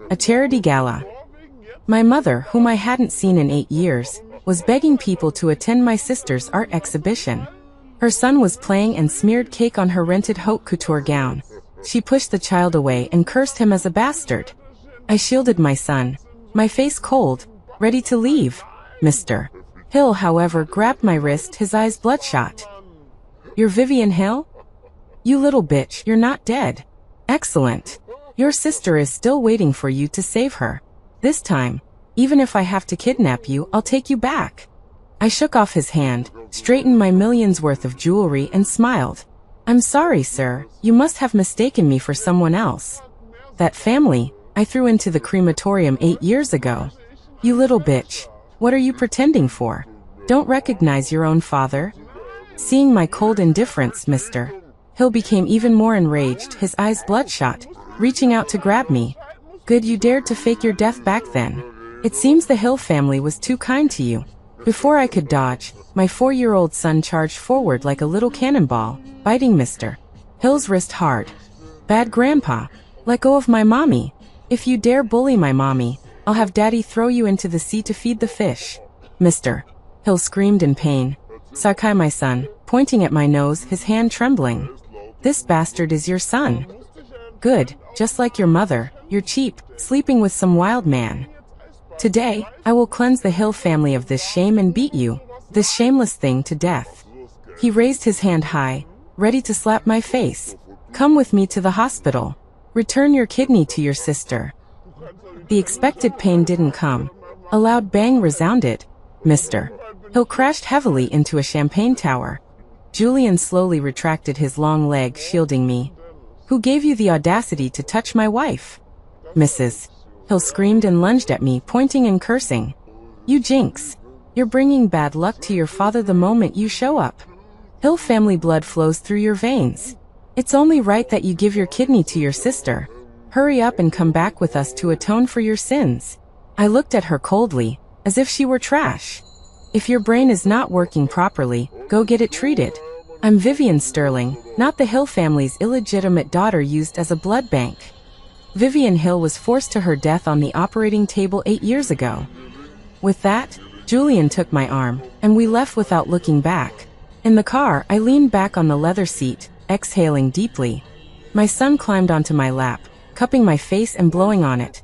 A charity gala. My mother, whom I hadn't seen in 8 years, was begging people to attend my sister's art exhibition. Her son was playing and smeared cake on her rented haute couture gown. She pushed the child away and cursed him as a bastard. I shielded my son, my face cold, ready to leave. Mr. Hill, however, grabbed my wrist, his eyes bloodshot. "You're Vivian Hill? You little bitch, you're not dead. Excellent. Your sister is still waiting for you to save her. This time, even if I have to kidnap you, I'll take you back." I shook off his hand, straightened my millions worth of jewelry, and smiled. "I'm sorry, sir. You must have mistaken me for someone else. That family I threw into the crematorium 8 years ago. You little bitch. What are you pretending for? Don't recognize your own father?" Seeing my cold indifference, Mr. Hill became even more enraged, his eyes bloodshot, reaching out to grab me. "Good, you dared to fake your death back then. It seems the Hill family was too kind to you." Before I could dodge, my 4-year-old son charged forward like a little cannonball, biting Mr. Hill's wrist hard. "Bad grandpa, let go of my mommy. If you dare bully my mommy, I'll have daddy throw you into the sea to feed the fish." Mr. Hill screamed in pain. "Sakai, my son," pointing at my nose, his hand trembling. "This bastard is your son. Good, just like your mother, you're cheap, sleeping with some wild man. Today, I will cleanse the Hill family of this shame and beat you, this shameless thing, to death." He raised his hand high, ready to slap my face. "Come with me to the hospital. Return your kidney to your sister." The expected pain didn't come. A loud bang resounded. Mr. Hill crashed heavily into a champagne tower. Julian slowly retracted his long leg, shielding me. "Who gave you the audacity to touch my wife?" "Mrs. Hill screamed and lunged at me, pointing and cursing. "You jinx. You're bringing bad luck to your father the moment you show up. Hill family blood flows through your veins. It's only right that you give your kidney to your sister. Hurry up and come back with us to atone for your sins." I looked at her coldly, as if she were trash. "If your brain is not working properly, go get it treated. I'm Vivian Sterling, not the Hill family's illegitimate daughter used as a blood bank. Vivian Hill was forced to her death on the operating table 8 years ago." With that, Julian took my arm, and we left without looking back. In the car, I leaned back on the leather seat, exhaling deeply. My son climbed onto my lap, cupping my face and blowing on it.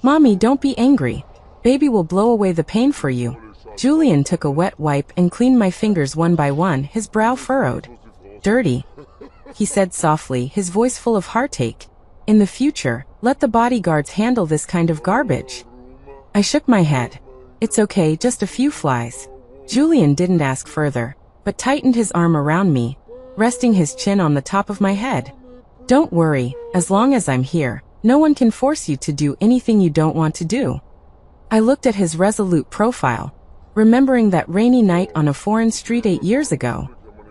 "Mommy, don't be angry. Baby will blow away the pain for you." Julian took a wet wipe and cleaned my fingers one by one, his brow furrowed. "Dirty," he said softly, his voice full of heartache. "In the future, let the bodyguards handle this kind of garbage." I shook my head. "It's okay, just a few flies." Julian didn't ask further, but tightened his arm around me, resting his chin on the top of my head. "Don't worry, as long as I'm here, no one can force you to do anything you don't want to do." I looked at his resolute profile, remembering that rainy night on a foreign street 8 years ago.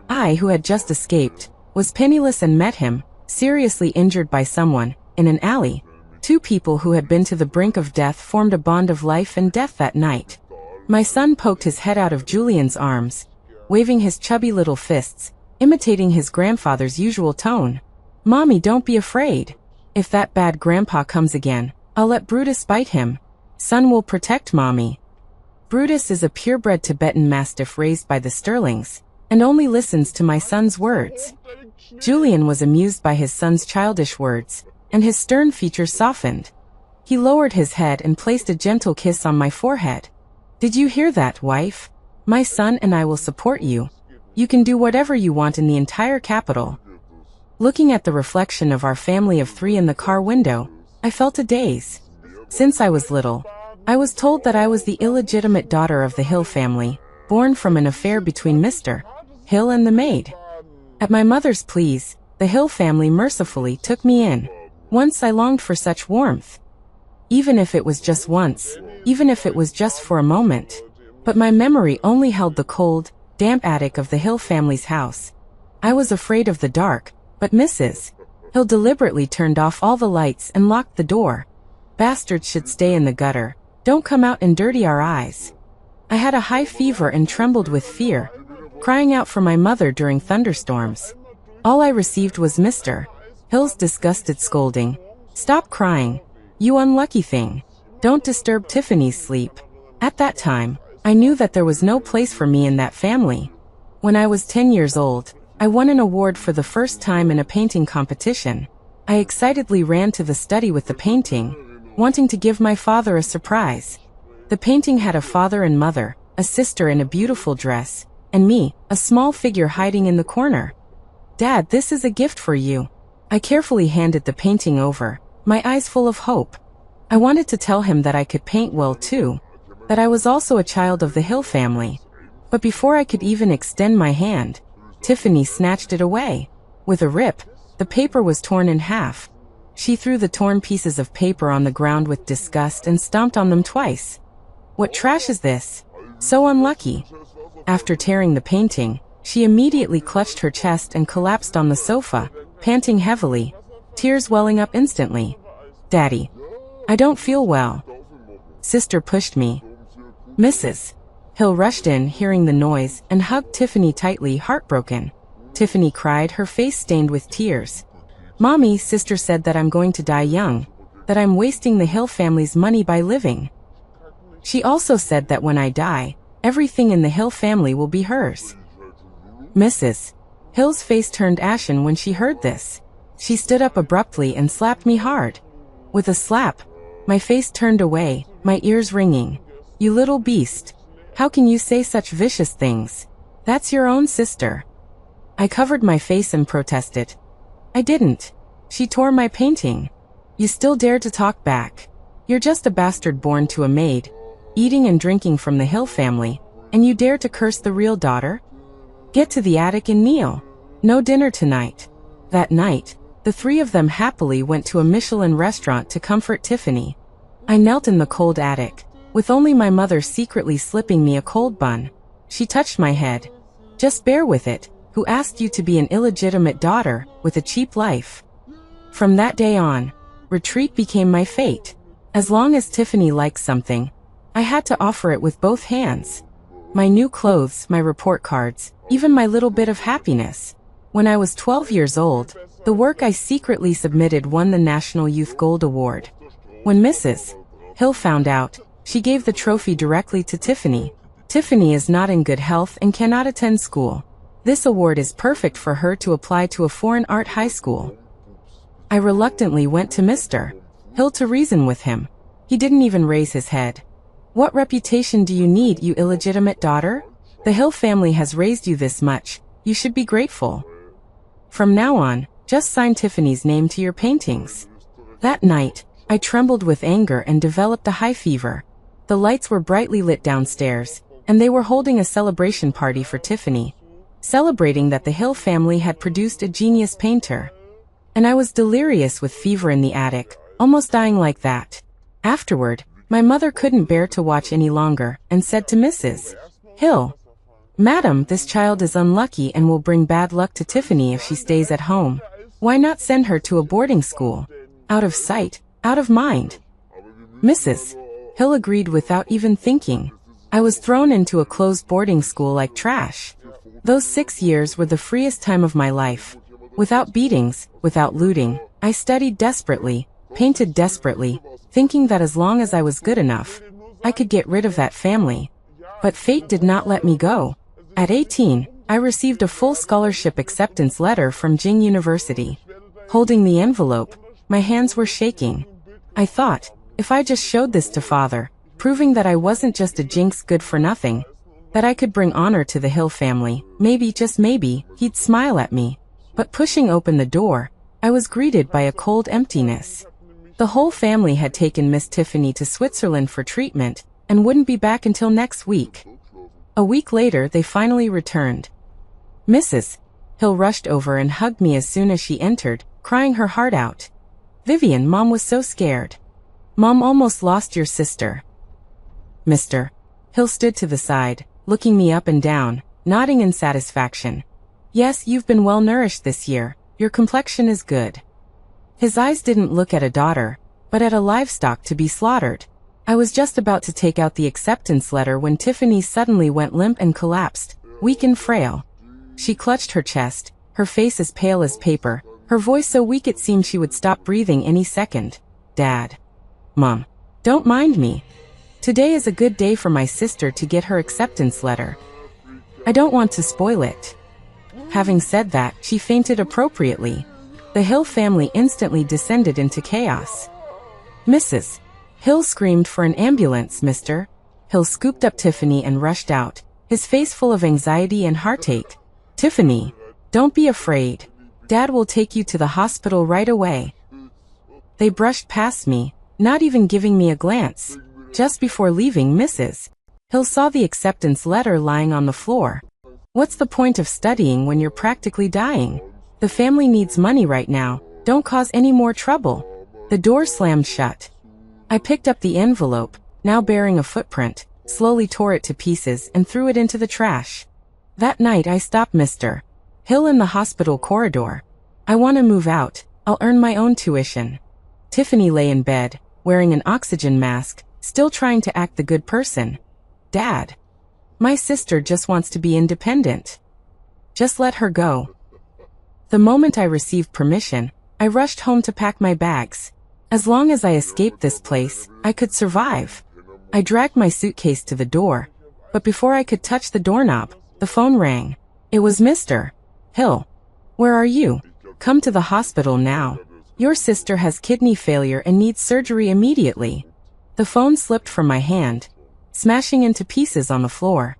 I, who had just escaped, was penniless and met him, seriously injured by someone, in an alley. Two people who had been to the brink of death formed a bond of life and death that night. My son poked his head out of Julian's arms, waving his chubby little fists, imitating his grandfather's usual tone. "Mommy, don't be afraid. If that bad grandpa comes again, I'll let Brutus bite him. Son will protect mommy." Brutus is a purebred Tibetan mastiff raised by the Sterlings, and only listens to my son's words. Julian was amused by his son's childish words, and his stern features softened. He lowered his head and placed a gentle kiss on my forehead. "Did you hear that, wife? My son and I will support you. You can do whatever you want in the entire capital." Looking at the reflection of our family of 3 in the car window, I felt a daze. Since I was little, I was told that I was the illegitimate daughter of the Hill family, born from an affair between Mr. Hill and the maid. At my mother's pleas, the Hill family mercifully took me in. Once I longed for such warmth. Even if it was just once, even if it was just for a moment. But my memory only held the cold, damp attic of the Hill family's house. I was afraid of the dark, but Mrs. Hill deliberately turned off all the lights and locked the door. "Bastards should stay in the gutter. Don't come out and dirty our eyes." I had a high fever and trembled with fear, crying out for my mother during thunderstorms. All I received was Mr. Hill's disgusted scolding. "Stop crying. You unlucky thing. Don't disturb Tiffany's sleep. At that time, I knew that there was no place for me in that family. When I was 10 years old, I won an award for the first time in a painting competition. I excitedly ran to the study with the painting, wanting to give my father a surprise. The painting had a father and mother, a sister in a beautiful dress, and me, a small figure hiding in the corner. Dad, this is a gift for you. I carefully handed the painting over, my eyes full of hope. I wanted to tell him that I could paint well too, that I was also a child of the Hill family. But before I could even extend my hand, Tiffany snatched it away. With a rip, the paper was torn in half. She threw the torn pieces of paper on the ground with disgust and stomped on them twice. What trash is this? So unlucky. After tearing the painting, she immediately clutched her chest and collapsed on the sofa, panting heavily, tears welling up instantly. Daddy, I don't feel well. Sister pushed me. Mrs. Hill rushed in, hearing the noise, and hugged Tiffany tightly, heartbroken. Tiffany cried, her face stained with tears. Mommy, sister said that I'm going to die young, that I'm wasting the Hill family's money by living. She also said that when I die, everything in the Hill family will be hers. Mrs. Hill's face turned ashen when she heard this. She stood up abruptly and slapped me hard. With a slap, my face turned away, my ears ringing. You little beast. How can you say such vicious things? That's your own sister. I covered my face and protested. I didn't. She tore my painting. You still dare to talk back. You're just a bastard born to a maid, eating and drinking from the Hill family, and you dare to curse the real daughter? Get to the attic and kneel. No dinner tonight. That night, the three of them happily went to a Michelin restaurant to comfort Tiffany. I knelt in the cold attic, with only my mother secretly slipping me a cold bun. She touched my head. Just bear with it. Who asked you to be an illegitimate daughter, with a cheap life? From that day on, retreat became my fate. As long as Tiffany liked something, I had to offer it with both hands. My new clothes, my report cards, even my little bit of happiness. When I was 12 years old, the work I secretly submitted won the National Youth Gold Award. When Mrs. Hill found out, she gave the trophy directly to Tiffany. Tiffany is not in good health and cannot attend school. This award is perfect for her to apply to a foreign art high school. I reluctantly went to Mr. Hill to reason with him. He didn't even raise his head. What reputation do you need, you illegitimate daughter? The Hill family has raised you this much. You should be grateful. From now on, just sign Tiffany's name to your paintings. That night, I trembled with anger and developed a high fever. The lights were brightly lit downstairs, and they were holding a celebration party for Tiffany, celebrating that the Hill family had produced a genius painter. And I was delirious with fever in the attic, almost dying like that. Afterward, my mother couldn't bear to watch any longer, and said to Mrs. Hill, Madam, this child is unlucky and will bring bad luck to Tiffany if she stays at home. Why not send her to a boarding school? Out of sight, out of mind. Mrs. Hill agreed without even thinking. I was thrown into a closed boarding school like trash. Those 6 years were the freest time of my life. Without beatings, without looting, I studied desperately, painted desperately, thinking that as long as I was good enough, I could get rid of that family. But fate did not let me go. At 18, I received a full scholarship acceptance letter from Jing University. Holding the envelope, my hands were shaking. I thought, if I just showed this to father, proving that I wasn't just a jinx good for nothing, that I could bring honor to the Hill family, maybe, just maybe, he'd smile at me. But pushing open the door, I was greeted by a cold emptiness. The whole family had taken Miss Tiffany to Switzerland for treatment, and wouldn't be back until next week. A week later, they finally returned. Mrs. Hill rushed over and hugged me as soon as she entered, crying her heart out. Vivian, Mom was so scared. Mom almost lost your sister. Mr. Hill stood to the side, looking me up and down, nodding in satisfaction. Yes, you've been well nourished this year. Your complexion is good. His eyes didn't look at a daughter, but at a livestock to be slaughtered. I was just about to take out the acceptance letter when Tiffany suddenly went limp and collapsed, weak and frail. She clutched her chest, her face as pale as paper, her voice so weak it seemed she would stop breathing any second. Dad. Mom, don't mind me. Today is a good day for my sister to get her acceptance letter. I don't want to spoil it. Having said that, she fainted appropriately. The Hill family instantly descended into chaos. Mrs. Hill screamed for an ambulance, Mr. Hill scooped up Tiffany and rushed out, his face full of anxiety and heartache. Tiffany, don't be afraid. Dad will take you to the hospital right away. They brushed past me, not even giving me a glance. Just before leaving, Mrs. Hill saw the acceptance letter lying on the floor. What's the point of studying when you're practically dying? The family needs money right now. Don't cause any more trouble. The door slammed shut. I picked up the envelope, now bearing a footprint, slowly tore it to pieces and threw it into the trash. That night I stopped Mr. Hill in the hospital corridor. I want to move out. I'll earn my own tuition. Tiffany lay in bed, wearing an oxygen mask, still trying to act the good person. Dad. My sister just wants to be independent. Just let her go. The moment I received permission, I rushed home to pack my bags. As long as I escaped this place, I could survive. I dragged my suitcase to the door, but before I could touch the doorknob, the phone rang. It was Mr. Hill. Where are you? Come to the hospital now. Your sister has kidney failure and needs surgery immediately. The phone slipped from my hand, smashing into pieces on the floor.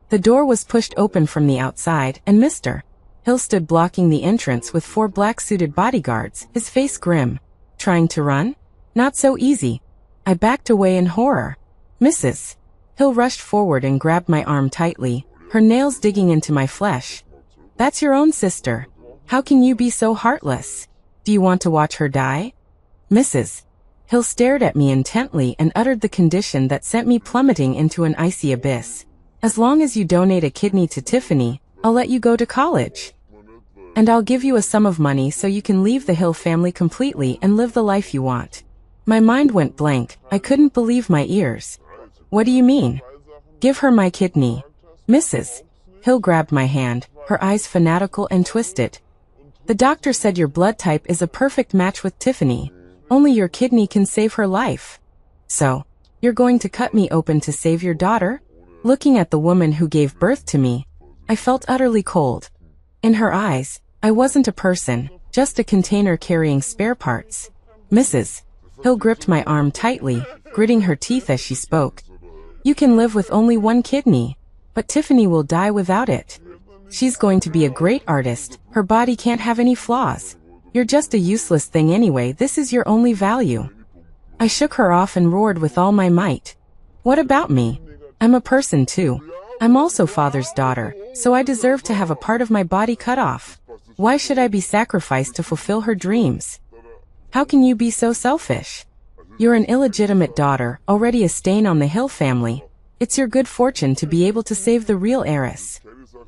The door was pushed open from the outside, and Mr. Hill stood blocking the entrance with 4 black-suited bodyguards, his face grim. Trying to run? Not so easy. I backed away in horror. Mrs. Hill rushed forward and grabbed my arm tightly, her nails digging into my flesh. That's your own sister. How can you be so heartless? Do you want to watch her die? Mrs. Hill stared at me intently and uttered the condition that sent me plummeting into an icy abyss. As long as you donate a kidney to Tiffany, I'll let you go to college. And I'll give you a sum of money so you can leave the Hill family completely and live the life you want. My mind went blank. I couldn't believe my ears. What do you mean? Give her my kidney. Mrs. Hill grabbed my hand, her eyes fanatical and twisted. The doctor said your blood type is a perfect match with Tiffany. Only your kidney can save her life. So, you're going to cut me open to save your daughter? Looking at the woman who gave birth to me, I felt utterly cold. In her eyes, I wasn't a person, just a container carrying spare parts. Mrs. Hill gripped my arm tightly, gritting her teeth as she spoke. You can live with only one kidney, but Tiffany will die without it. She's going to be a great artist. Her body can't have any flaws. You're just a useless thing anyway. This is your only value. I shook her off and roared with all my might. What about me? I'm a person too. I'm also father's daughter, so I deserve to have a part of my body cut off. Why should I be sacrificed to fulfill her dreams? How can you be so selfish? You're an illegitimate daughter, already a stain on the Hill family. It's your good fortune to be able to save the real heiress.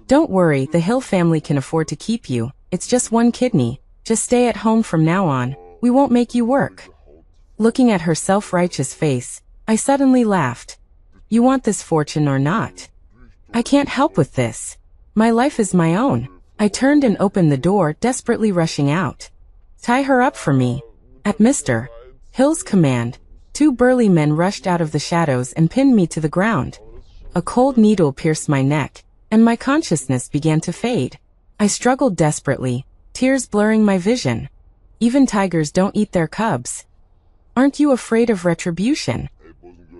Don't worry, the Hill family can afford to keep you. It's just one kidney. Just stay at home from now on. We won't make you work. Looking at her self-righteous face, I suddenly laughed. You want this fortune or not? I can't help with this. My life is my own. I turned and opened the door, desperately rushing out. Tie her up for me. At Mr. Hill's command, 2 burly men rushed out of the shadows and pinned me to the ground. A cold needle pierced my neck, and my consciousness began to fade. I struggled desperately, tears blurring my vision. Even tigers don't eat their cubs. Aren't you afraid of retribution?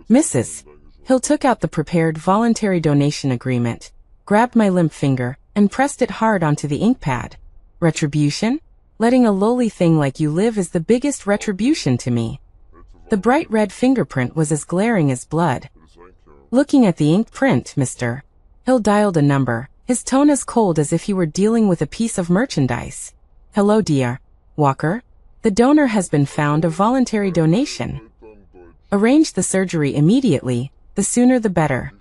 Mrs. Hill took out the prepared voluntary donation agreement, grabbed my limp finger, and pressed it hard onto the ink pad. Retribution? Letting a lowly thing like you live is the biggest retribution to me. The bright red fingerprint was as glaring as blood. Looking at the ink print, Mr. Hill dialed a number, his tone as cold as if he were dealing with a piece of merchandise. Hello, dear Walker. The donor has been found, a voluntary donation. Arrange the surgery immediately, the sooner the better.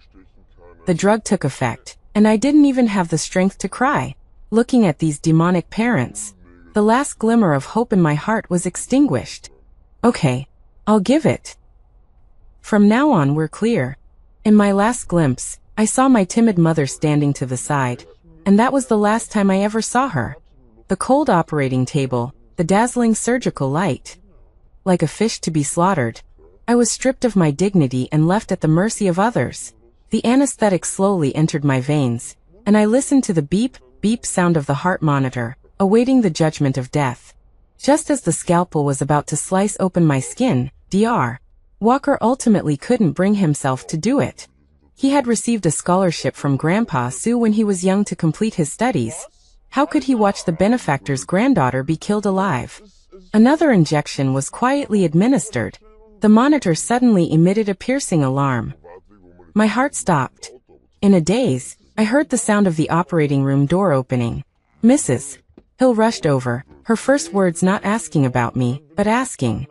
The drug took effect, and I didn't even have the strength to cry. Looking at these demonic parents, the last glimmer of hope in my heart was extinguished. Okay, I'll give it. From now on we're clear. In my last glimpse, I saw my timid mother standing to the side, and that was the last time I ever saw her. The cold operating table, the dazzling surgical light. Like a fish to be slaughtered, I was stripped of my dignity and left at the mercy of others. The anesthetic slowly entered my veins, and I listened to the beep, beep sound of the heart monitor, awaiting the judgment of death. Just as the scalpel was about to slice open my skin, Dr. Walker ultimately couldn't bring himself to do it. He had received a scholarship from Grandpa Sue when he was young to complete his studies. How could he watch the benefactor's granddaughter be killed alive? Another injection was quietly administered. The monitor suddenly emitted a piercing alarm. My heart stopped. In a daze, I heard the sound of the operating room door opening. Mrs. Hill rushed over, her first words not asking about me, but asking,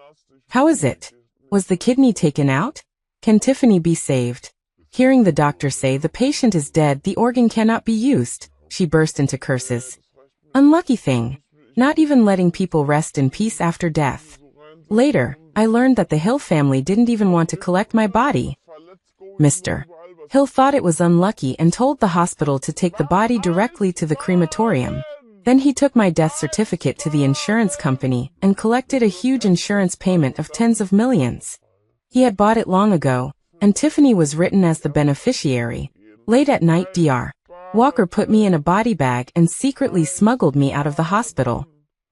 "How is it? Was the kidney taken out? Can Tiffany be saved?" Hearing the doctor say the patient is dead, the organ cannot be used, she burst into curses. Unlucky thing. Not even letting people rest in peace after death. Later, I learned that the Hill family didn't even want to collect my body. Mr. Hill thought it was unlucky and told the hospital to take the body directly to the crematorium. Then he took my death certificate to the insurance company and collected a huge insurance payment of tens of millions. He had bought it long ago, and Tiffany was written as the beneficiary. Late at night, Dr. Walker put me in a body bag and secretly smuggled me out of the hospital.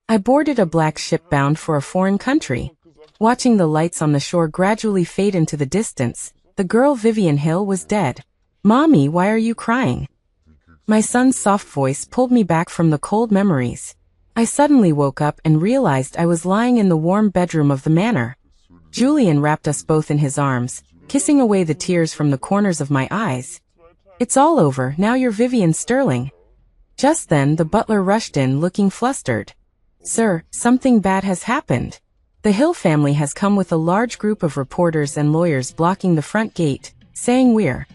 I boarded a black ship bound for a foreign country. Watching the lights on the shore gradually fade into the distance, the girl Vivian Hill was dead. "Mommy, why are you crying?" My son's soft voice pulled me back from the cold memories. I suddenly woke up and realized I was lying in the warm bedroom of the manor. Julian wrapped us both in his arms, kissing away the tears from the corners of my eyes. "It's all over, now you're Vivian Sterling." Just then the butler rushed in looking flustered. "Sir, something bad has happened. The Hill family has come with a large group of reporters and lawyers blocking the front gate, saying we're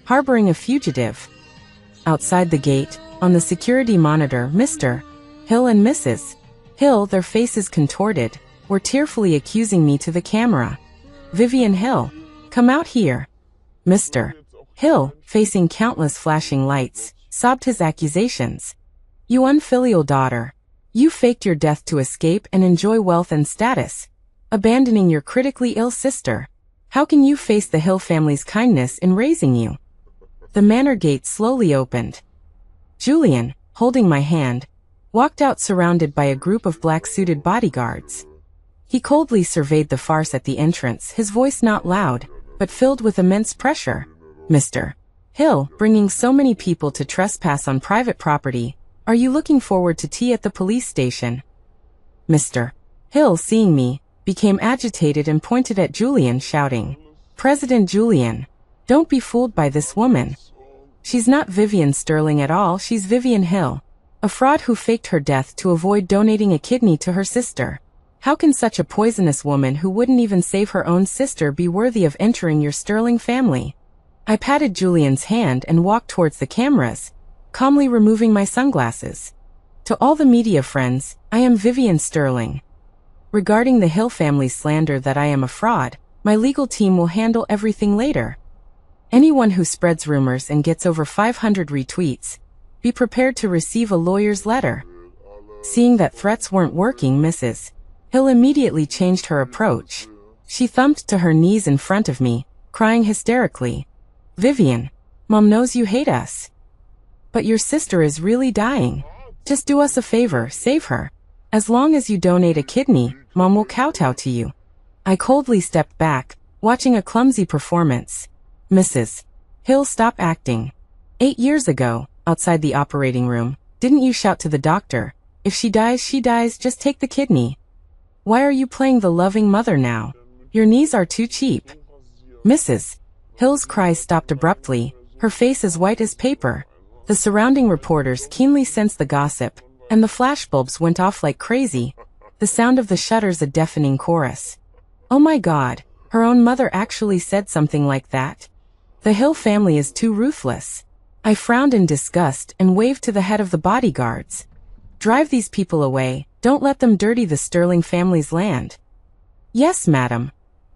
harboring a fugitive." Outside the gate, on the security monitor, Mr. Hill and Mrs. Hill, their faces contorted, were tearfully accusing me to the camera. "Vivian Hill, come out here." Mr. Hill, facing countless flashing lights, sobbed his accusations. "You unfilial daughter. You faked your death to escape and enjoy wealth and status, abandoning your critically ill sister. How can you face the Hill family's kindness in raising you?" The manor gate slowly opened. Julian, holding my hand, walked out surrounded by a group of black-suited bodyguards. He coldly surveyed the farce at the entrance, his voice not loud, but filled with immense pressure. "Mr. Hill, bringing so many people to trespass on private property, are you looking forward to tea at the police station?" Mr. Hill, seeing me, became agitated and pointed at Julian, shouting, "President Julian, don't be fooled by this woman. She's not Vivian Sterling at all, she's Vivian Hill, a fraud who faked her death to avoid donating a kidney to her sister. How can such a poisonous woman who wouldn't even save her own sister be worthy of entering your Sterling family?" I patted Julian's hand and walked towards the cameras, calmly removing my sunglasses. "To all the media friends, I am Vivian Sterling. Regarding the Hill family's slander that I am a fraud, my legal team will handle everything later. Anyone who spreads rumors and gets over 500 retweets, be prepared to receive a lawyer's letter." Seeing that threats weren't working, Mrs. Hill immediately changed her approach. She thumped to her knees in front of me, crying hysterically, "Vivian, Mom knows you hate us. But your sister is really dying. Just do us a favor, save her. As long as you donate a kidney, Mom will kowtow to you." I coldly stepped back, watching a clumsy performance. "Mrs. Hill, stop acting. 8 years ago, outside the operating room, didn't you shout to the doctor, 'If she dies, just take the kidney'? Why are you playing the loving mother now? Your knees are too cheap." Mrs. Hill's cries stopped abruptly, her face as white as paper. The surrounding reporters keenly sensed the gossip, and the flashbulbs went off like crazy, the sound of the shutters a deafening chorus. Oh my God, her own mother actually said something like that? The Hill family is too ruthless. I frowned in disgust and waved to the head of the bodyguards. "Drive these people away, don't let them dirty the Sterling family's land." "Yes, madam."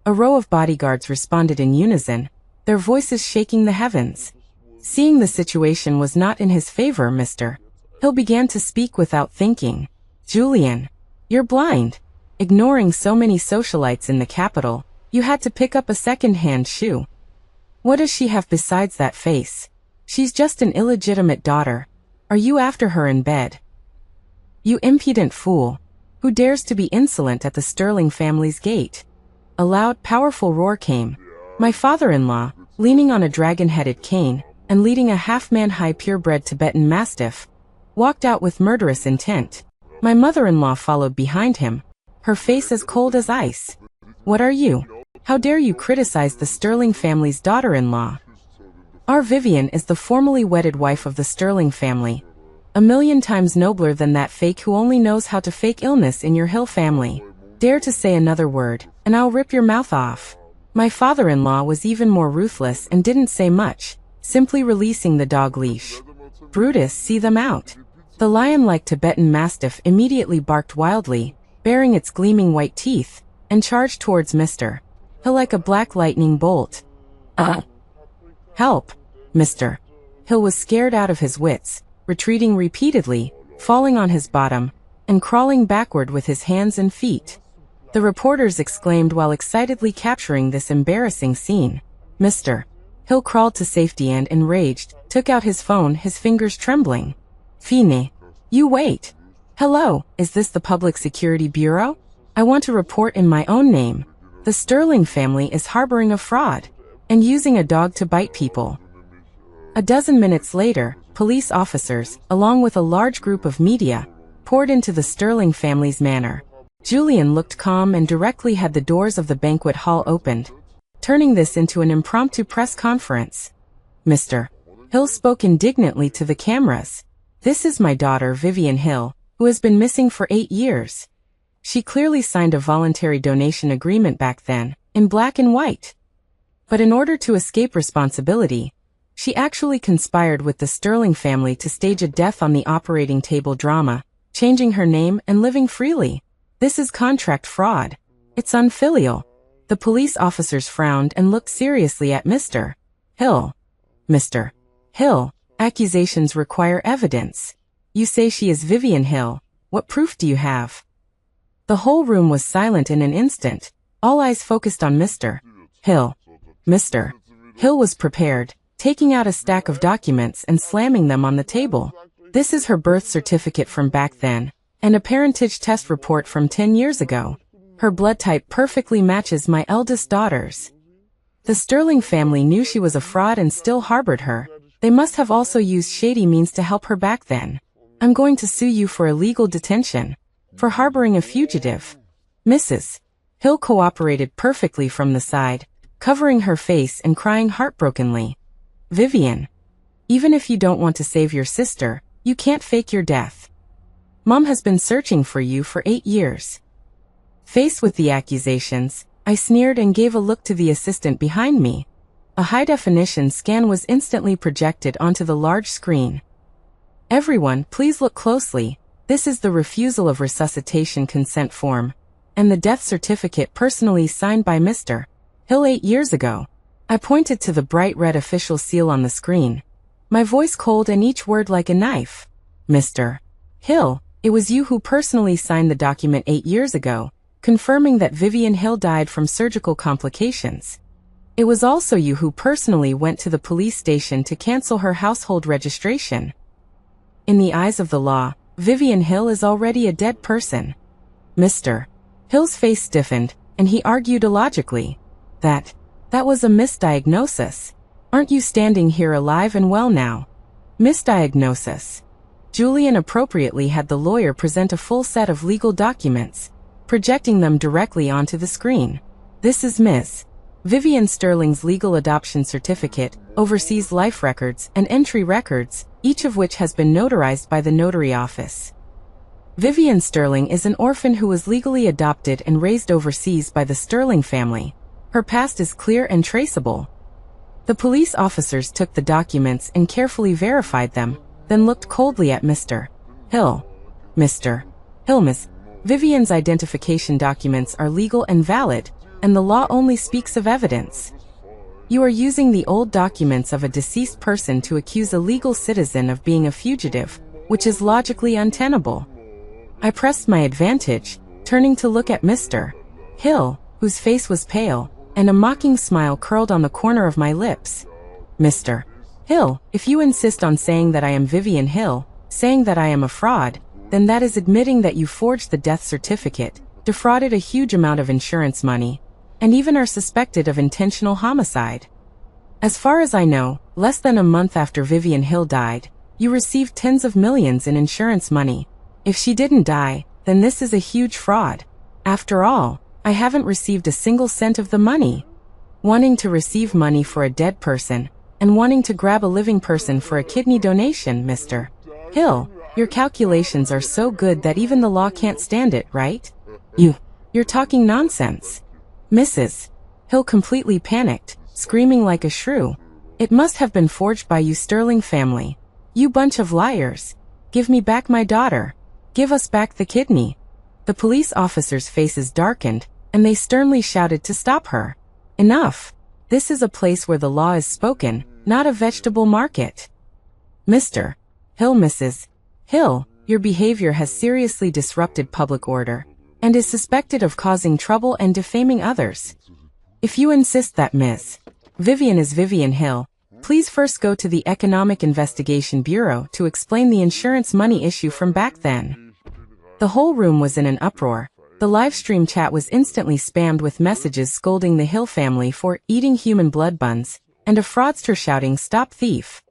A row of bodyguards responded in unison, their voices shaking the heavens. Seeing the situation was not in his favor, Mr. Hill began to speak without thinking. "Julian, you're blind. Ignoring so many socialites in the capital, You had to pick up a second-hand shoe. What does she have besides that face? She's just an illegitimate daughter. Are you after her in bed? You impudent fool. Who dares to be insolent at the Sterling family's gate? A loud, powerful roar came. My father-in-law, leaning on a dragon-headed cane, and leading a half-man-high purebred Tibetan Mastiff, walked out with murderous intent. My mother-in-law followed behind him, her face as cold as ice. What are you? How dare you criticize the Sterling family's daughter-in-law? Our Vivian is the formerly wedded wife of the Sterling family. 1,000,000 times nobler than that fake who only knows how to fake illness in your Hill family. Dare to say another word, and I'll rip your mouth off. My father-in-law was even more ruthless and didn't say much, simply releasing the dog leash. Brutus, see them out. The lion-like Tibetan Mastiff immediately barked wildly, baring its gleaming white teeth, and charged towards Mr. Hill like a black lightning bolt. Help! Mr. Hill was scared out of his wits, retreating repeatedly, falling on his bottom, and crawling backward with his hands and feet. The reporters exclaimed while excitedly capturing this embarrassing scene. Mr. Hill crawled to safety and, enraged, took out his phone, his fingers trembling. Fine. You wait. Hello, is this the Public Security Bureau? I want to report in my own name. The Sterling family is harboring a fraud and using a dog to bite people. A dozen minutes later, police officers, along with a large group of media, poured into the Sterling family's manor. Julian looked calm and directly had the doors of the banquet hall opened, turning this into an impromptu press conference. Mr. Hill spoke indignantly to the cameras. This is my daughter, Vivian Hill, who has been missing for 8 years. She clearly signed a voluntary donation agreement back then, in black and white. But in order to escape responsibility, she actually conspired with the Sterling family to stage a death on the operating table drama, changing her name and living freely. This is contract fraud. It's unfilial. The police officers frowned and looked seriously at Mr. Hill. Mr. Hill, accusations require evidence. You say she is Vivian Hill. What proof do you have? The whole room was silent in an instant, all eyes focused on Mr. Hill. Mr. Hill was prepared, taking out a stack of documents and slamming them on the table. This is her birth certificate from back then, and a parentage test report from 10 years ago. Her blood type perfectly matches my eldest daughter's. The Sterling family knew she was a fraud and still harbored her. They must have also used shady means to help her back then. I'm going to sue you for illegal detention, for harboring a fugitive. Mrs. Hill cooperated perfectly from the side, covering her face and crying heartbrokenly. Vivian, even if you don't want to save your sister, you can't fake your death. Mom has been searching for you for 8 years. Faced with the accusations, I sneered and gave a look to the assistant behind me. A high-definition scan was instantly projected onto the large screen. Everyone, please look closely. This is the refusal of resuscitation consent form, and the death certificate personally signed by Mr. Hill 8 years ago. I pointed to the bright red official seal on the screen, my voice cold and each word like a knife. Mr. Hill, it was you who personally signed the document 8 years ago, confirming that Vivian Hill died from surgical complications. It was also you who personally went to the police station to cancel her household registration. In the eyes of the law, Vivian Hill is already a dead person. Mr. Hill's face stiffened, and he argued illogically. That was a misdiagnosis. Aren't you standing here alive and well now? Misdiagnosis. Julian appropriately had the lawyer present a full set of legal documents, projecting them directly onto the screen. This is Ms. Vivian Sterling's legal adoption certificate, overseas life records and entry records, each of which has been notarized by the notary office. Vivian Sterling is an orphan who was legally adopted and raised overseas by the Sterling family. Her past is clear and traceable. The police officers took the documents and carefully verified them, then looked coldly at Mr. Hill. Mr. Hill, Ms. Vivian's identification documents are legal and valid, and the law only speaks of evidence. You are using the old documents of a deceased person to accuse a legal citizen of being a fugitive, which is logically untenable. I pressed my advantage, turning to look at Mr. Hill, whose face was pale, and a mocking smile curled on the corner of my lips. Mr. Hill, if you insist on saying that I am Vivian Hill, saying that I am a fraud, then that is admitting that you forged the death certificate, defrauded a huge amount of insurance money, and even are suspected of intentional homicide. As far as I know, less than a month after Vivian Hill died, you received tens of millions in insurance money. If she didn't die, then this is a huge fraud. After all, I haven't received a single cent of the money. Wanting to receive money for a dead person, and wanting to grab a living person for a kidney donation, Mr. Hill, your calculations are so good that even the law can't stand it, right? You're talking nonsense. Mrs. Hill completely panicked, screaming like a shrew. It must have been forged by you Sterling family. You bunch of liars. Give me back my daughter. Give us back the kidney. The police officers' faces darkened, and they sternly shouted to stop her. Enough. This is a place where the law is spoken, not a vegetable market. Mr. Hill, Mrs. Hill, your behavior has seriously disrupted public order, and is suspected of causing trouble and defaming others. If you insist that Ms. Vivian is Vivian Hill, please first go to the Economic Investigation Bureau to explain the insurance money issue from back then. The whole room was in an uproar. The live stream chat was instantly spammed with messages scolding the Hill family for eating human blood buns, and a fraudster shouting, "Stop thief!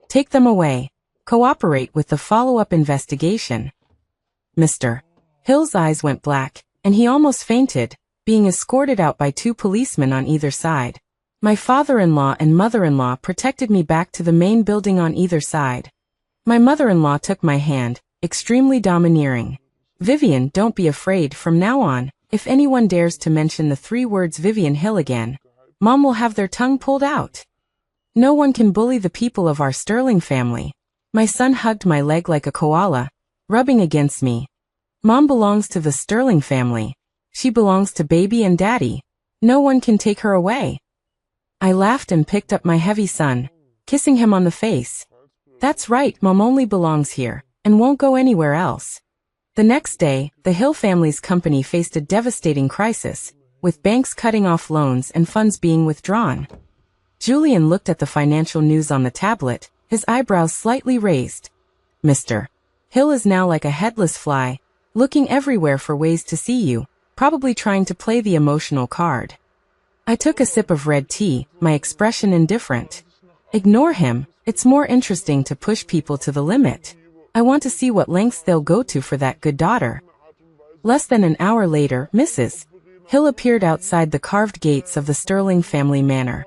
Take them away! Cooperate with the follow-up investigation." Mr. Hill's eyes went black, and he almost fainted, being escorted out by two policemen on either side. My father-in-law and mother-in-law protected me back to the main building on either side. My mother-in-law took my hand, extremely domineering. "Vivian, don't be afraid. From now on, if anyone dares to mention the 3 words Vivian Hill again, Mom will have their tongue pulled out. No one can bully the people of our Sterling family." My son hugged my leg like a koala, rubbing against me. "Mom belongs to the Sterling family. She belongs to baby and daddy. No one can take her away." I laughed and picked up my heavy son, kissing him on the face. "That's right, Mom only belongs here, and won't go anywhere else." The next day, the Hill family's company faced a devastating crisis, with banks cutting off loans and funds being withdrawn. Julian looked at the financial news on the tablet, his eyebrows slightly raised. "Mr. Hill is now like a headless fly, looking everywhere for ways to see you, probably trying to play the emotional card." I took a sip of red tea, my expression indifferent. "Ignore him. It's more interesting to push people to the limit. I want to see what lengths they'll go to for that good daughter." Less than an hour later, Mrs. Hill appeared outside the carved gates of the Sterling family manor.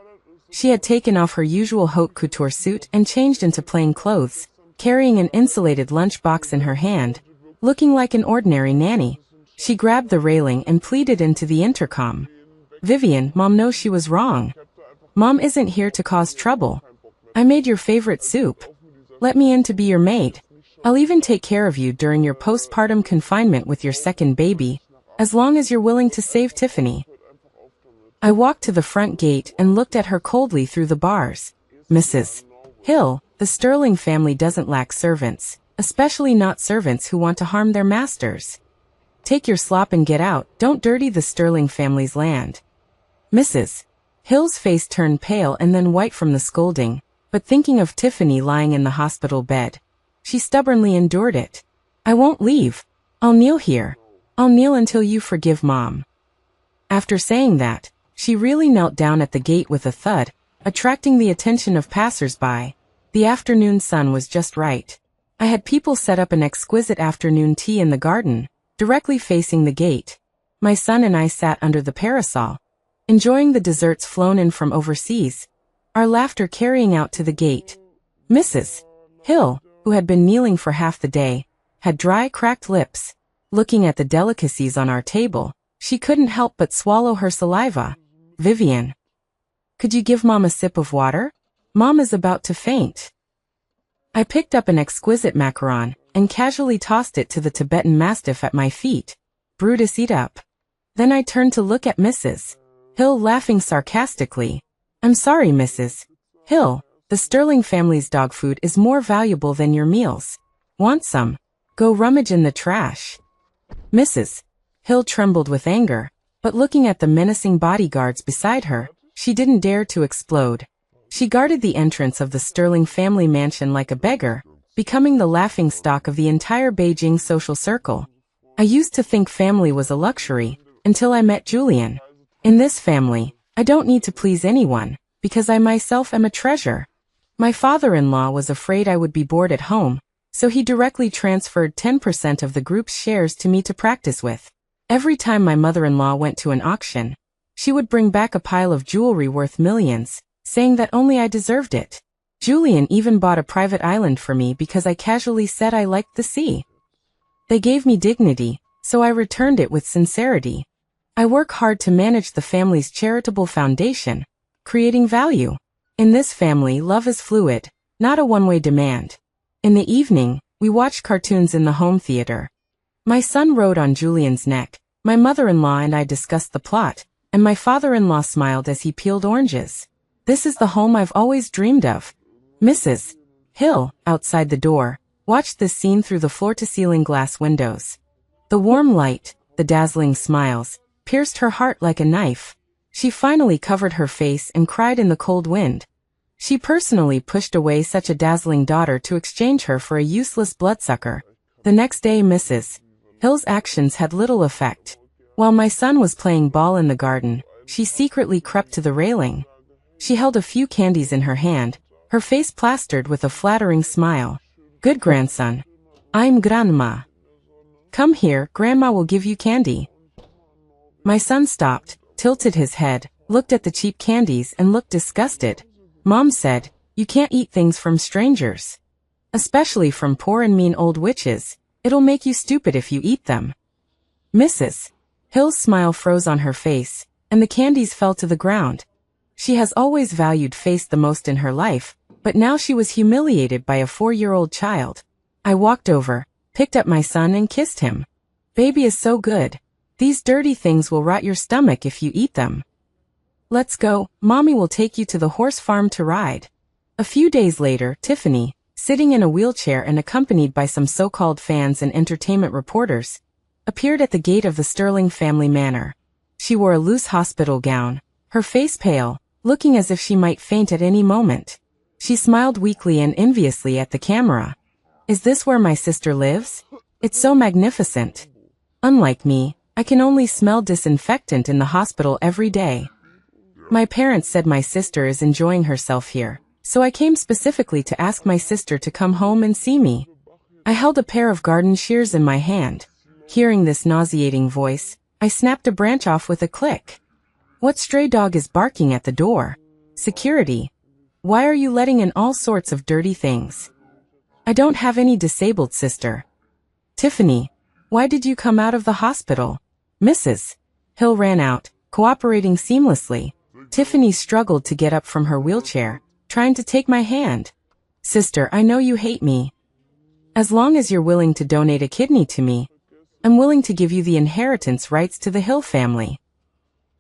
She had taken off her usual haute couture suit and changed into plain clothes, carrying an insulated lunchbox in her hand, looking like an ordinary nanny. She grabbed the railing and pleaded into the intercom. "Vivian, Mom knows she was wrong. Mom isn't here to cause trouble. I made your favorite soup. Let me in to be your maid. I'll even take care of you during your postpartum confinement with your second baby, as long as you're willing to save Tiffany." I walked to the front gate and looked at her coldly through the bars. "Mrs. Hill, the Sterling family doesn't lack servants, especially not servants who want to harm their masters. Take your slop and get out. Don't dirty the Sterling family's land." Mrs. Hill's face turned pale and then white from the scolding, but thinking of Tiffany lying in the hospital bed, she stubbornly endured it. "I won't leave. I'll kneel here. I'll kneel until you forgive Mom." After saying that, she really knelt down at the gate with a thud, attracting the attention of passers-by. The afternoon sun was just right. I had people set up an exquisite afternoon tea in the garden, directly facing the gate. My son and I sat under the parasol, enjoying the desserts flown in from overseas, our laughter carrying out to the gate. Mrs. Hill, who had been kneeling for half the day, had dry, cracked lips. Looking at the delicacies on our table, she couldn't help but swallow her saliva. "Vivian, could you give Mom a sip of water? Mom is about to faint." I picked up an exquisite macaron and casually tossed it to the Tibetan Mastiff at my feet. "Brutus, eat up." Then I turned to look at Mrs. Hill, laughing sarcastically. "I'm sorry, Mrs. Hill. The Sterling family's dog food is more valuable than your meals. Want some? Go rummage in the trash." Mrs. Hill trembled with anger. But looking at the menacing bodyguards beside her, she didn't dare to explode. She guarded the entrance of the Sterling family mansion like a beggar, becoming the laughingstock of the entire Beijing social circle. I used to think family was a luxury, until I met Julian. In this family, I don't need to please anyone, because I myself am a treasure. My father-in-law was afraid I would be bored at home, so he directly transferred 10% of the group's shares to me to practice with. Every time my mother-in-law went to an auction, she would bring back a pile of jewelry worth millions, saying that only I deserved it. Julian even bought a private island for me because I casually said I liked the sea. They gave me dignity, so I returned it with sincerity. I work hard to manage the family's charitable foundation, creating value. In this family, love is fluid, not a one-way demand. In the evening, we watched cartoons in the home theater. My son rode on Julian's neck, my mother-in-law and I discussed the plot, and my father-in-law smiled as he peeled oranges. This is the home I've always dreamed of. Mrs. Hill, outside the door, watched this scene through the floor-to-ceiling glass windows. The warm light, the dazzling smiles, pierced her heart like a knife. She finally covered her face and cried in the cold wind. She personally pushed away such a dazzling daughter to exchange her for a useless bloodsucker. The next day Mrs. Hill's actions had little effect. While my son was playing ball in the garden, she secretly crept to the railing. She held a few candies in her hand, her face plastered with a flattering smile. Good grandson. I'm grandma. Come here, grandma will give you candy. My son stopped, tilted his head, looked at the cheap candies and looked disgusted. Mom said, you can't eat things from strangers. Especially from poor and mean old witches. It'll make you stupid if you eat them. Mrs. Hill's smile froze on her face, and the candies fell to the ground. She has always valued face the most in her life, but now she was humiliated by a 4-year-old child. I walked over, picked up my son and kissed him. Baby is so good. These dirty things will rot your stomach if you eat them. Let's go, Mommy will take you to the horse farm to ride. A few days later, Tiffany, sitting in a wheelchair and accompanied by some so-called fans and entertainment reporters, appeared at the gate of the Sterling family manor. She wore a loose hospital gown, her face pale, looking as if she might faint at any moment. She smiled weakly and enviously at the camera. Is this where my sister lives? It's so magnificent. Unlike me, I can only smell disinfectant in the hospital every day. My parents said my sister is enjoying herself here, so I came specifically to ask my sister to come home and see me. I held a pair of garden shears in my hand. Hearing this nauseating voice, I snapped a branch off with a click. What stray dog is barking at the door? Security. Why are you letting in all sorts of dirty things? I don't have any disabled sister. Tiffany, why did you come out of the hospital? Mrs. Hill ran out, cooperating seamlessly. Tiffany struggled to get up from her wheelchair, trying to take my hand. Sister, I know you hate me. As long as you're willing to donate a kidney to me, I'm willing to give you the inheritance rights to the Hill family.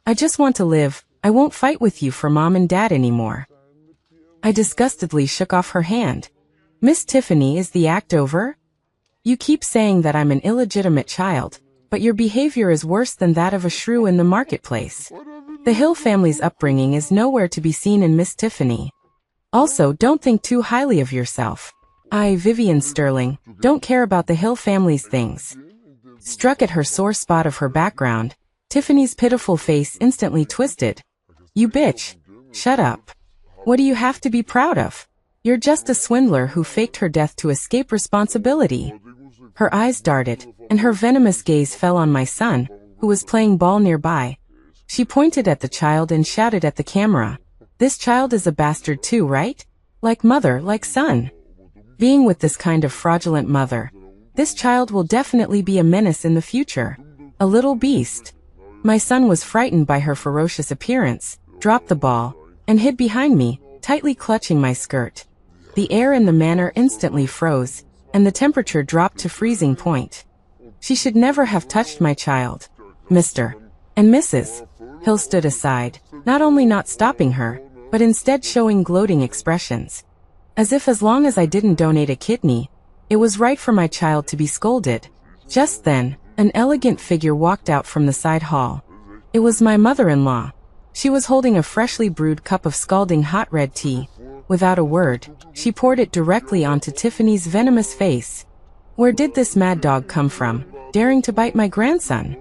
I just want to live. I won't fight with you for Mom and Dad anymore. I disgustedly shook off her hand. Miss Tiffany, is the act over? You keep saying that I'm an illegitimate child, but your behavior is worse than that of a shrew in the marketplace. The Hill family's upbringing is nowhere to be seen in Miss Tiffany. Also, don't think too highly of yourself. I, Vivian Sterling, don't care about the Hill family's things. Struck at her sore spot of her background, Tiffany's pitiful face instantly twisted. You bitch. Shut up. What do you have to be proud of? You're just a swindler who faked her death to escape responsibility. Her eyes darted, and her venomous gaze fell on my son, who was playing ball nearby. She pointed at the child and shouted at the camera. This child is a bastard too, right? Like mother, like son. Being with this kind of fraudulent mother, this child will definitely be a menace in the future. A little beast. My son was frightened by her ferocious appearance, dropped the ball, and hid behind me, tightly clutching my skirt. The air in the manor instantly froze, and the temperature dropped to freezing point. She should never have touched my child. Mr. and Mrs. Hill stood aside, not only not stopping her, but instead showing gloating expressions. As if as long as I didn't donate a kidney, it was right for my child to be scolded. Just then, an elegant figure walked out from the side hall. It was my mother-in-law. She was holding a freshly brewed cup of scalding hot red tea. Without a word, she poured it directly onto Tiffany's venomous face. Where did this mad dog come from, daring to bite my grandson?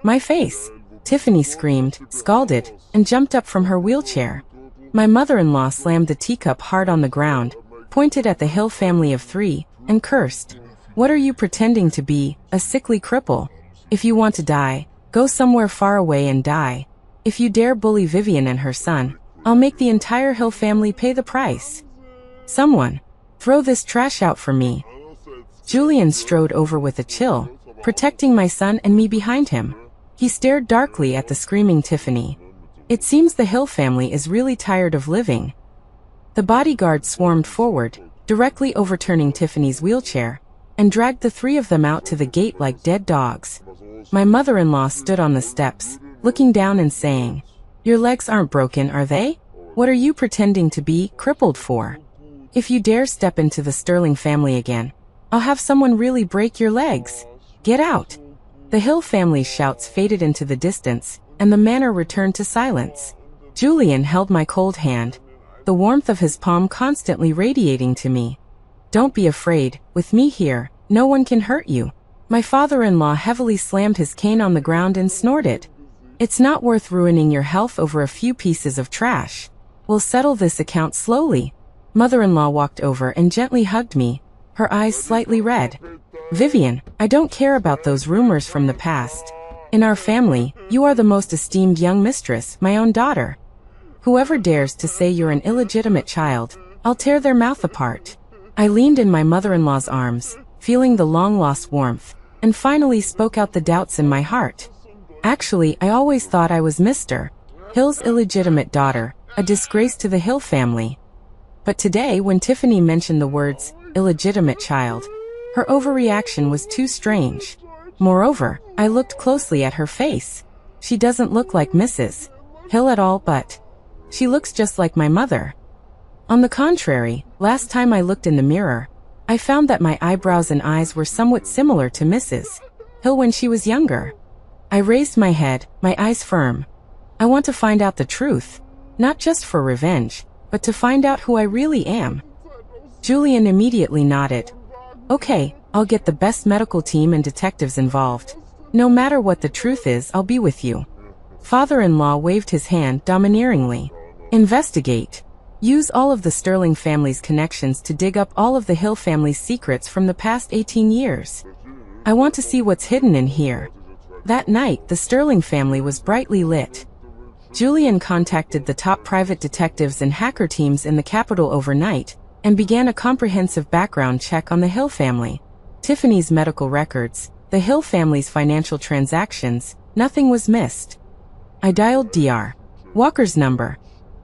My face! Tiffany screamed, scalded, and jumped up from her wheelchair. My mother-in-law slammed the teacup hard on the ground, pointed at the Hill family of 3, and cursed. What are you pretending to be, a sickly cripple? If you want to die, go somewhere far away and die. If you dare bully Vivian and her son, I'll make the entire Hill family pay the price. Someone, throw this trash out for me. Julian strode over with a chill, protecting my son and me behind him. He stared darkly at the screaming Tiffany. It seems the Hill family is really tired of living. The bodyguard swarmed forward, directly overturning Tiffany's wheelchair, and dragged the 3 of them out to the gate like dead dogs. My mother-in-law stood on the steps, looking down and saying, "Your legs aren't broken, are they? What are you pretending to be crippled for? If you dare step into the Sterling family again, I'll have someone really break your legs. Get out." The Hill family's shouts faded into the distance, and the manor returned to silence. Julian held my cold hand, the warmth of his palm constantly radiating to me. "Don't be afraid, with me here, no one can hurt you." My father-in-law heavily slammed his cane on the ground and snorted. "It's not worth ruining your health over a few pieces of trash. We'll settle this account slowly." Mother-in-law walked over and gently hugged me, her eyes slightly red. "Vivian, I don't care about those rumors from the past. In our family, you are the most esteemed young mistress, my own daughter. Whoever dares to say you're an illegitimate child, I'll tear their mouth apart." I leaned in my mother-in-law's arms, feeling the long-lost warmth, and finally spoke out the doubts in my heart. "Actually, I always thought I was Mr. Hill's illegitimate daughter, a disgrace to the Hill family." But today, when Tiffany mentioned the words, illegitimate child, her overreaction was too strange. Moreover, I looked closely at her face. She doesn't look like Mrs. Hill at all, but she looks just like my mother. On the contrary, last time I looked in the mirror, I found that my eyebrows and eyes were somewhat similar to Mrs. Hill when she was younger. I raised my head, my eyes firm. I want to find out the truth, not just for revenge, but to find out who I really am. Julian immediately nodded. "Okay, I'll get the best medical team and detectives involved. No matter what the truth is, I'll be with you." Father-in-law waved his hand domineeringly. "Investigate. Use all of the Sterling family's connections to dig up all of the Hill family's secrets from the past 18 years. I want to see what's hidden in here." That night, the Sterling family was brightly lit. Julian contacted the top private detectives and hacker teams in the capital overnight, and began a comprehensive background check on the Hill family. Tiffany's medical records, the Hill family's financial transactions, nothing was missed. I dialed Dr. Walker's number.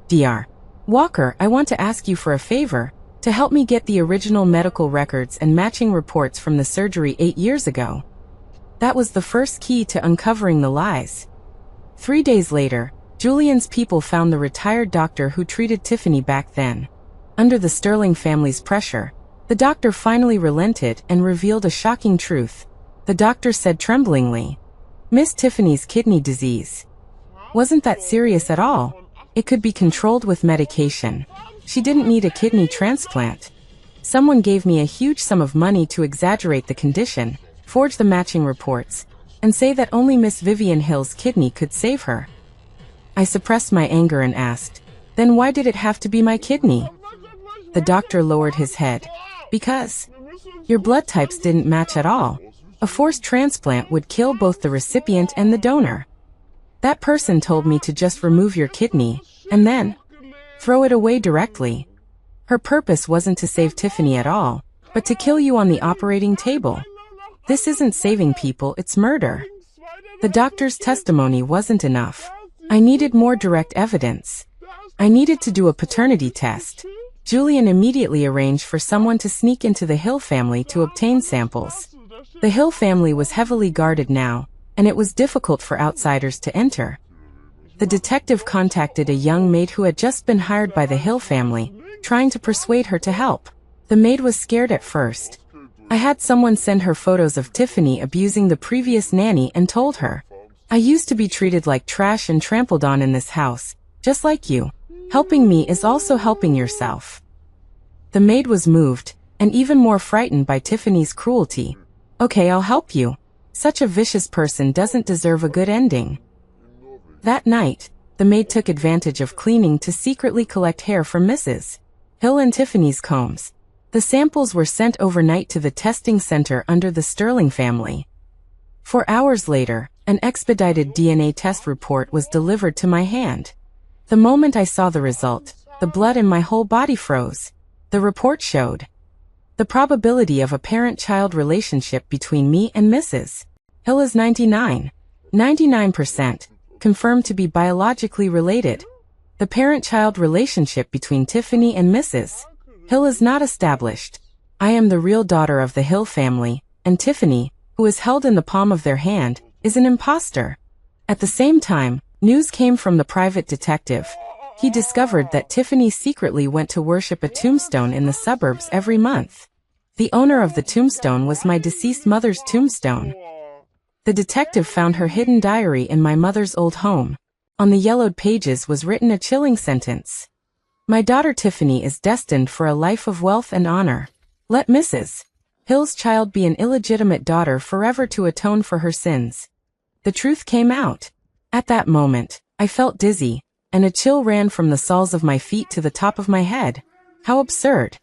"Dr. Walker, I want to ask you for a favor, to help me get the original medical records and matching reports from the surgery 8 years ago." That was the first key to uncovering the lies. 3 days later, Julian's people found the retired doctor who treated Tiffany back then. Under the Sterling family's pressure, the doctor finally relented and revealed a shocking truth. The doctor said tremblingly, "Miss Tiffany's kidney disease wasn't that serious at all. It could be controlled with medication. She didn't need a kidney transplant. Someone gave me a huge sum of money to exaggerate the condition, forge the matching reports, and say that only Miss Vivian Hill's kidney could save her." I suppressed my anger and asked, "Then why did it have to be my kidney?" The doctor lowered his head. "Because your blood types didn't match at all. A forced transplant would kill both the recipient and the donor. That person told me to just remove your kidney, and then throw it away directly. Her purpose wasn't to save Tiffany at all, but to kill you on the operating table. This isn't saving people, it's murder." The doctor's testimony wasn't enough. I needed more direct evidence. I needed to do a paternity test. Julian immediately arranged for someone to sneak into the Hill family to obtain samples. The Hill family was heavily guarded now, and it was difficult for outsiders to enter. The detective contacted a young maid who had just been hired by the Hill family, trying to persuade her to help. The maid was scared at first. I had someone send her photos of Tiffany abusing the previous nanny and told her, I used to be treated like trash and trampled on in this house, just like you. Helping me is also helping yourself." The maid was moved, and even more frightened by Tiffany's cruelty. "Okay, I'll help you. Such a vicious person doesn't deserve a good ending." That night, the maid took advantage of cleaning to secretly collect hair from Mrs. Hill and Tiffany's combs. The samples were sent overnight to the testing center under the Sterling family. 4 hours later, an expedited DNA test report was delivered to my hand. The moment I saw the result, the blood in my whole body froze. The report showed the probability of a parent-child relationship between me and Mrs. Hill is 99% confirmed to be biologically related. The parent-child relationship between Tiffany and Mrs. Hill is not established. I am the real daughter of the Hill family, and Tiffany, who is held in the palm of their hand, is an imposter. At the same time, news came from the private detective. He discovered that Tiffany secretly went to worship a tombstone in the suburbs every month. The owner of the tombstone was my deceased mother's tombstone. The detective found her hidden diary in my mother's old home. On the yellowed pages was written a chilling sentence. "My daughter Tiffany is destined for a life of wealth and honor. Let Mrs. Hill's child be an illegitimate daughter forever to atone for her sins." The truth came out. At that moment, I felt dizzy, and a chill ran from the soles of my feet to the top of my head. How absurd.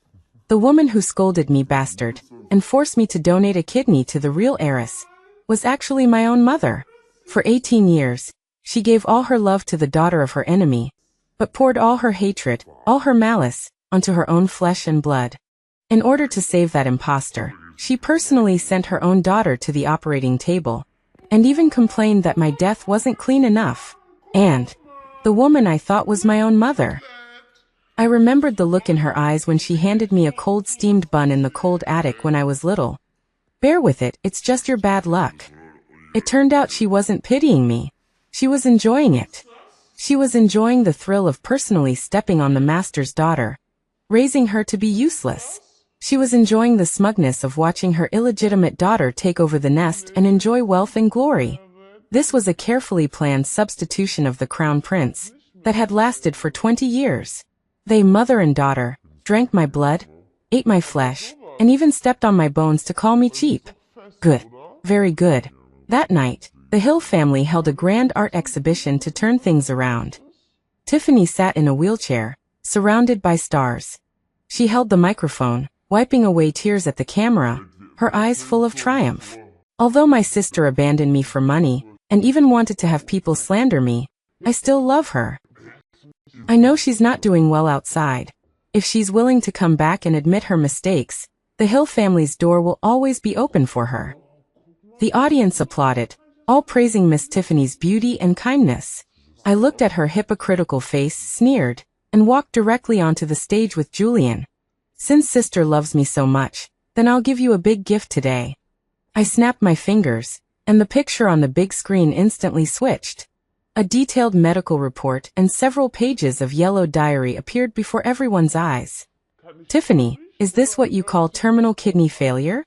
The woman who scolded me bastard and forced me to donate a kidney to the real heiress was actually my own mother. For 18 years, she gave all her love to the daughter of her enemy, but poured all her hatred, all her malice, onto her own flesh and blood. In order to save that imposter, she personally sent her own daughter to the operating table, and even complained that my death wasn't clean enough. And the woman I thought was my own mother. I remembered the look in her eyes when she handed me a cold steamed bun in the cold attic when I was little. "Bear with it, it's just your bad luck." It turned out she wasn't pitying me. She was enjoying it. She was enjoying the thrill of personally stepping on the master's daughter, raising her to be useless. She was enjoying the smugness of watching her illegitimate daughter take over the nest and enjoy wealth and glory. This was a carefully planned substitution of the crown prince that had lasted for 20 years. They, mother and daughter, drank my blood, ate my flesh, and even stepped on my bones to call me cheap. Good. Very good. That night, the Hill family held a grand art exhibition to turn things around. Tiffany sat in a wheelchair, surrounded by stars. She held the microphone, wiping away tears at the camera, her eyes full of triumph. Although my sister abandoned me for money, and even wanted to have people slander me, I still love her. I know she's not doing well outside. If she's willing to come back and admit her mistakes, the Hill family's door will always be open for her. The audience applauded, all praising Miss Tiffany's beauty and kindness. I looked at her hypocritical face, sneered, and walked directly onto the stage with Julian. "Since sister loves me so much, then I'll give you a big gift today." I snapped my fingers, and the picture on the big screen instantly switched. A detailed medical report and several pages of yellowed diary appeared before everyone's eyes. "Tiffany, is this what you call terminal kidney failure?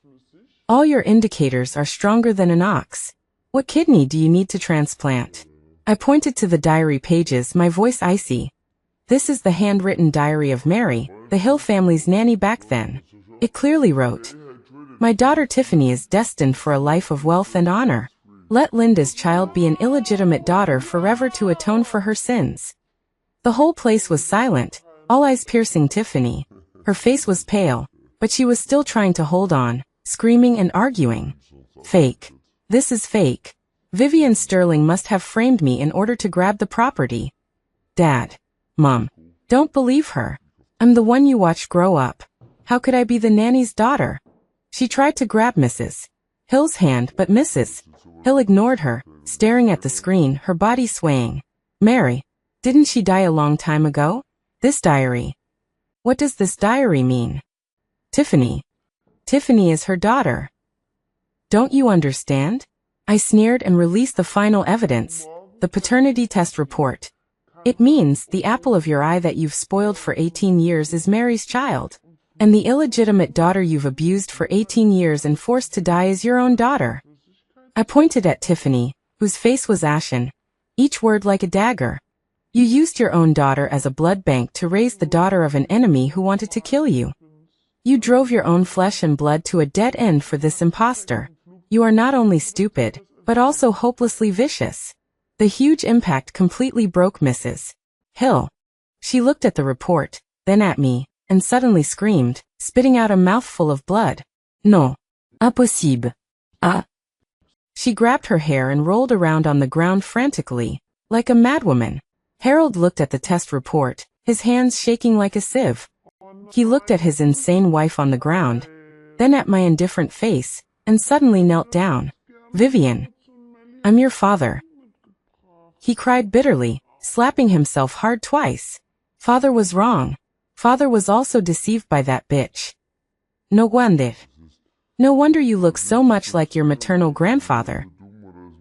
All your indicators are stronger than an ox. What kidney do you need to transplant?" I pointed to the diary pages, my voice icy. This is the handwritten diary of Mary, the Hill family's nanny back then. It clearly wrote, "My daughter Tiffany is destined for a life of wealth and honor. Let Linda's child be an illegitimate daughter forever to atone for her sins." The whole place was silent, all eyes piercing Tiffany. Her face was pale, but she was still trying to hold on, screaming and arguing. "Fake. This is fake. Vivian Sterling must have framed me in order to grab the property. Dad. Mom. Don't believe her. I'm the one you watched grow up. How could I be the nanny's daughter?" She tried to grab Mrs. Hill's hand, but Mrs. Hill ignored her, staring at the screen, her body swaying. "Mary, didn't she die a long time ago? This diary. What does this diary mean? Tiffany. Tiffany is her daughter. Don't you understand?" I sneered and released the final evidence, the paternity test report. "It means the apple of your eye that you've spoiled for 18 years is Mary's child. And the illegitimate daughter you've abused for 18 years and forced to die is your own daughter." I pointed at Tiffany, whose face was ashen, each word like a dagger. You used your own daughter as a blood bank to raise the daughter of an enemy who wanted to kill you. You drove your own flesh and blood to a dead end for this imposter. You are not only stupid, but also hopelessly vicious. The huge impact completely broke Mrs. Hill. She looked at the report, then at me, and suddenly screamed, spitting out a mouthful of blood. Non. Impossible. Ah. She grabbed her hair and rolled around on the ground frantically, like a madwoman. Harold looked at the test report, his hands shaking like a sieve. He looked at his insane wife on the ground, then at my indifferent face, and suddenly knelt down. Vivian. I'm your father. He cried bitterly, slapping himself hard twice. Father was wrong. Father was also deceived by that bitch. No wonder. No wonder you look so much like your maternal grandfather.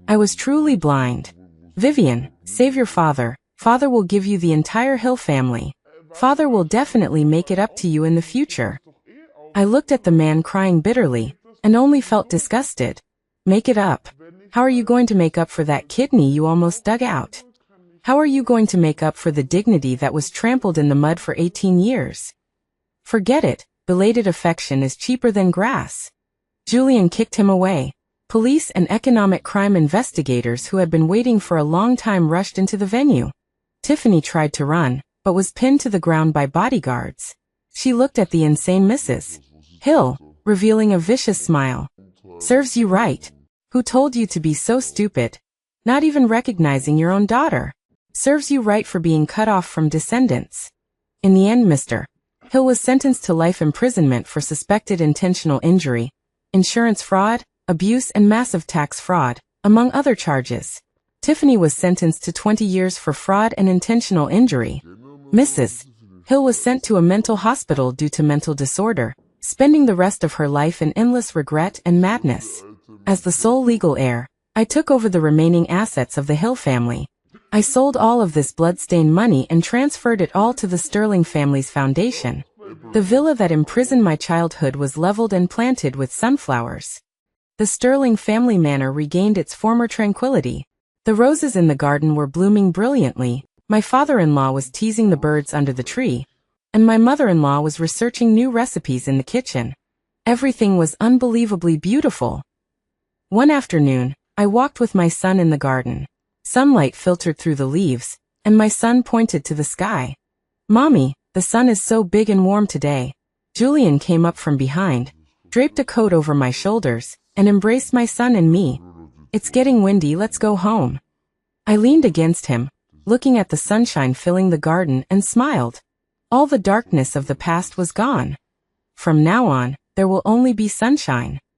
I was truly blind. Vivian, save your father. Father will give you the entire Hill family. Father will definitely make it up to you in the future. I looked at the man crying bitterly, and only felt disgusted. Make it up. How are you going to make up for that kidney you almost dug out? How are you going to make up for the dignity that was trampled in the mud for 18 years? Forget it, belated affection is cheaper than grass. Julian kicked him away. Police and economic crime investigators who had been waiting for a long time rushed into the venue. Tiffany tried to run, but was pinned to the ground by bodyguards. She looked at the insane Mrs. Hill, revealing a vicious smile. Serves you right. Who told you to be so stupid? Not even recognizing your own daughter. Serves you right for being cut off from descendants. In the end, Mr. Hill was sentenced to life imprisonment for suspected intentional injury, insurance fraud, abuse and massive tax fraud, among other charges. Tiffany was sentenced to 20 years for fraud and intentional injury. Mrs. Hill was sent to a mental hospital due to mental disorder, spending the rest of her life in endless regret and madness. As the sole legal heir, I took over the remaining assets of the Hill family. I sold all of this blood-stained money and transferred it all to the Sterling family's foundation. The villa that imprisoned my childhood was leveled and planted with sunflowers. The Sterling family manor regained its former tranquility. The roses in the garden were blooming brilliantly, my father-in-law was teasing the birds under the tree, and my mother-in-law was researching new recipes in the kitchen. Everything was unbelievably beautiful. One afternoon, I walked with my son in the garden. Sunlight filtered through the leaves, and my son pointed to the sky. Mommy, the sun is so big and warm today. Julian came up from behind, draped a coat over my shoulders, and embraced my son and me. It's getting windy, let's go home. I leaned against him, looking at the sunshine filling the garden, and smiled. All the darkness of the past was gone. From now on, there will only be sunshine.